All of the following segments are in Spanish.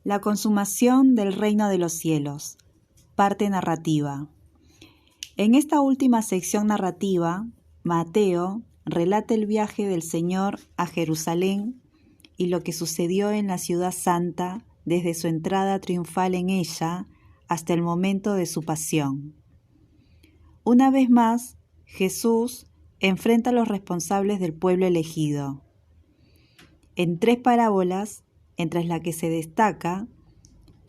La consumación del reino de los cielos. Parte narrativa. En esta última sección narrativa, Mateo relata el viaje del Señor a Jerusalén y lo que sucedió en la ciudad santa desde su entrada triunfal en ella hasta el momento de su pasión. Una vez más, Jesús enfrenta a los responsables del pueblo elegido. En 3 parábolas, entre las que se destaca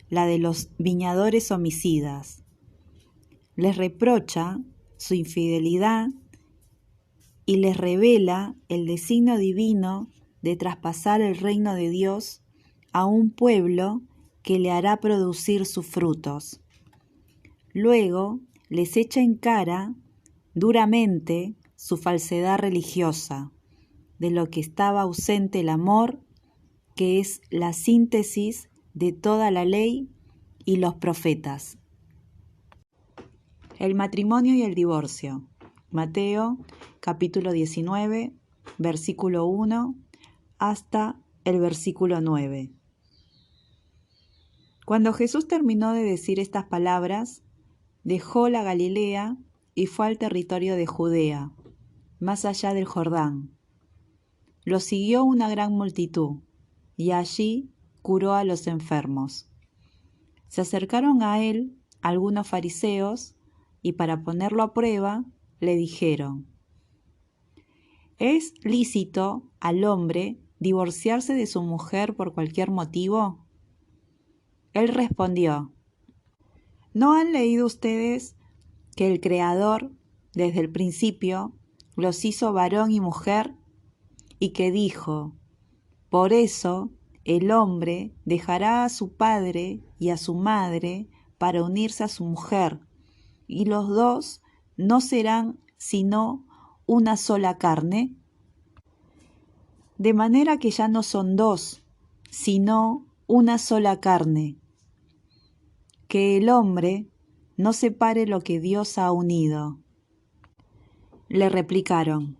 la de los viñadores homicidas. Les reprocha su infidelidad y les revela el designio divino de traspasar el reino de Dios a un pueblo que le hará producir sus frutos. Luego les echa en cara duramente su falsedad religiosa, de lo que estaba ausente el amor, que es la síntesis de toda la ley y los profetas. El matrimonio y el divorcio. Mateo, capítulo 19, versículo 1 hasta el versículo 9. Cuando Jesús terminó de decir estas palabras, dejó la Galilea y fue al territorio de Judea, más allá del Jordán. Lo siguió una gran multitud, y allí curó a los enfermos. Se acercaron a él algunos fariseos, y para ponerlo a prueba, le dijeron: ¿Es lícito al hombre divorciarse de su mujer por cualquier motivo? Él respondió: ¿No han leído ustedes que el Creador, desde el principio, los hizo varón y mujer, y que dijo: por eso el hombre dejará a su padre y a su madre para unirse a su mujer, y los dos no serán sino una sola carne? De manera que ya no son dos, sino una sola carne. Que el hombre no separe lo que Dios ha unido. Le replicaron: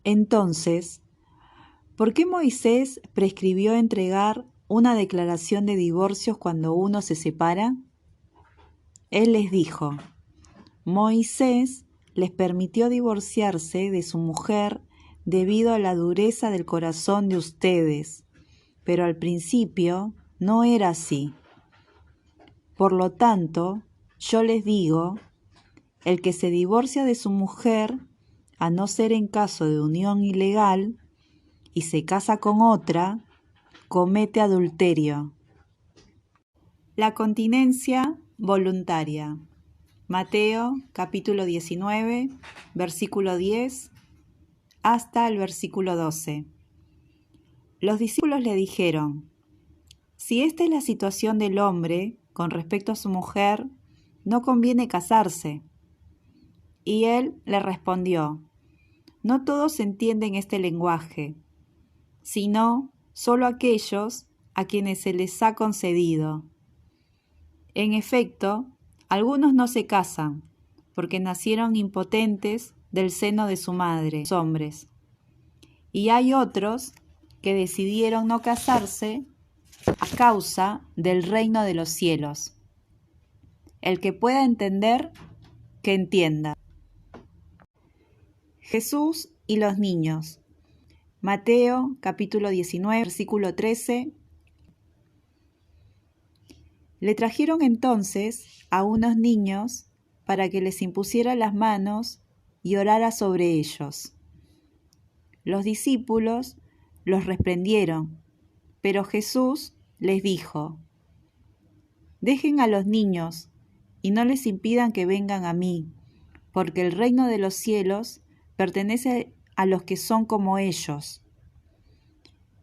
entonces, ¿por qué Moisés prescribió entregar una declaración de divorcios cuando uno se separa? Él les dijo: Moisés les permitió divorciarse de su mujer debido a la dureza del corazón de ustedes, pero al principio no era así. Por lo tanto, yo les digo, el que se divorcia de su mujer, a no ser en caso de unión ilegal, y se casa con otra, comete adulterio. La continencia voluntaria. Mateo, capítulo 19, versículo 10 hasta el versículo 12. Los discípulos le dijeron: si esta es la situación del hombre con respecto a su mujer, no conviene casarse. Y él le respondió: no todos entienden este lenguaje, sino solo aquellos a quienes se les ha concedido. En efecto, algunos no se casan, porque nacieron impotentes del seno de su madre, hombres. Y hay otros que decidieron no casarse a causa del reino de los cielos. El que pueda entender, que entienda. Jesús y los niños. Mateo, capítulo 19, versículo 13. Le trajeron entonces a unos niños para que les impusiera las manos y orara sobre ellos. Los discípulos los reprendieron, pero Jesús les dijo: dejen a los niños y no les impidan que vengan a mí, porque el reino de los cielos pertenece a los que son como ellos.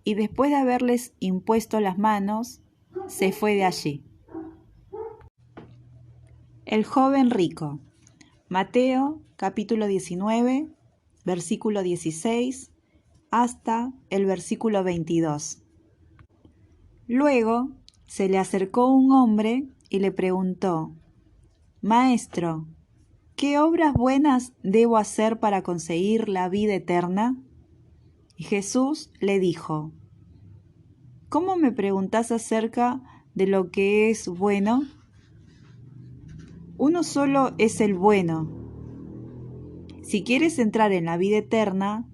Y después de haberles impuesto las manos, se fue de allí. El joven rico. Mateo, capítulo 19, versículo 16 hasta el versículo 22. Luego se le acercó un hombre y le preguntó: Maestro, ¿qué obras buenas debo hacer para conseguir la vida eterna? Y Jesús le dijo: ¿cómo me preguntás acerca de lo que es bueno? Uno solo es el bueno. Si quieres entrar en la vida eterna,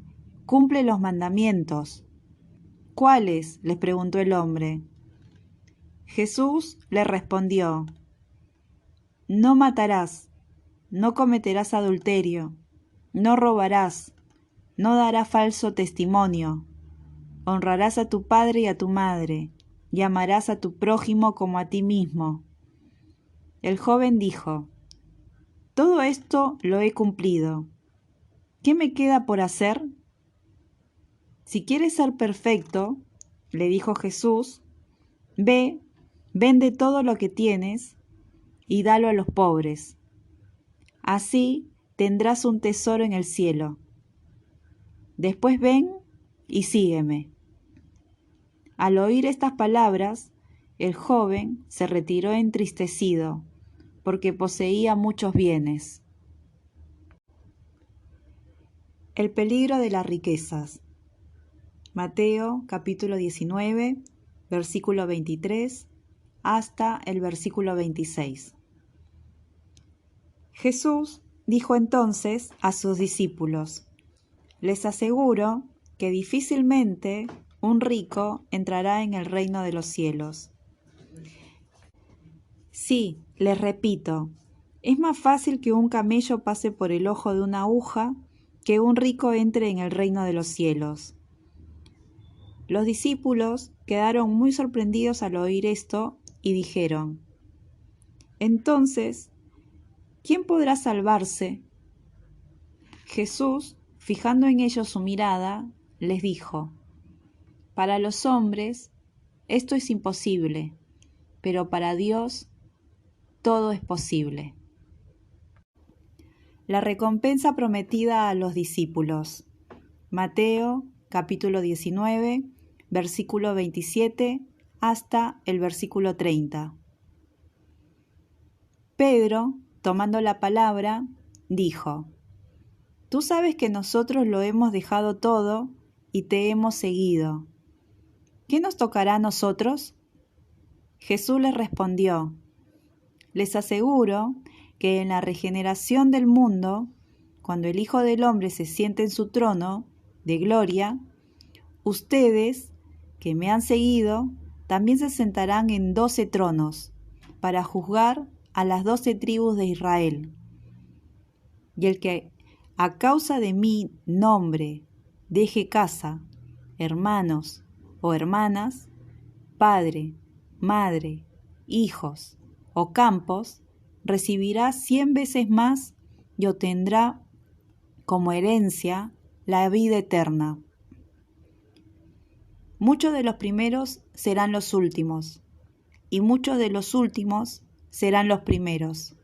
cumple los mandamientos. ¿Cuáles?, les preguntó el hombre. Jesús le respondió: no matarás, no cometerás adulterio, no robarás, no darás falso testimonio, honrarás a tu padre y a tu madre, y amarás a tu prójimo como a ti mismo. El joven dijo: todo esto lo he cumplido. ¿Qué me queda por hacer? Si quieres ser perfecto, le dijo Jesús, ve, vende todo lo que tienes y dalo a los pobres. Así tendrás un tesoro en el cielo. Después ven y sígueme. Al oír estas palabras, el joven se retiró entristecido, porque poseía muchos bienes. El peligro de las riquezas. Mateo capítulo 19, versículo 23 hasta el versículo 26. Jesús dijo entonces a sus discípulos: les aseguro que difícilmente un rico entrará en el reino de los cielos. Sí, les repito, es más fácil que un camello pase por el ojo de una aguja que un rico entre en el reino de los cielos. Los discípulos quedaron muy sorprendidos al oír esto y dijeron: entonces, ¿quién podrá salvarse? Jesús, fijando en ellos su mirada, les dijo: para los hombres esto es imposible, pero para Dios todo es posible. La recompensa prometida a los discípulos. Mateo capítulo 19, versículo 27 hasta el versículo 30. Pedro, tomando la palabra, dijo: tú sabes que nosotros lo hemos dejado todo y te hemos seguido. ¿Qué nos tocará a nosotros? Jesús les respondió: les aseguro que en la regeneración del mundo, cuando el Hijo del Hombre se siente en su trono de gloria, ustedes, que me han seguido, también se sentarán en 12 tronos para juzgar a las 12 tribus de Israel. Y el que a causa de mi nombre deje casa, hermanos o hermanas, padre, madre, hijos o campos, recibirá 100 veces más y obtendrá como herencia la vida eterna. Muchos de los primeros serán los últimos, y muchos de los últimos serán los primeros.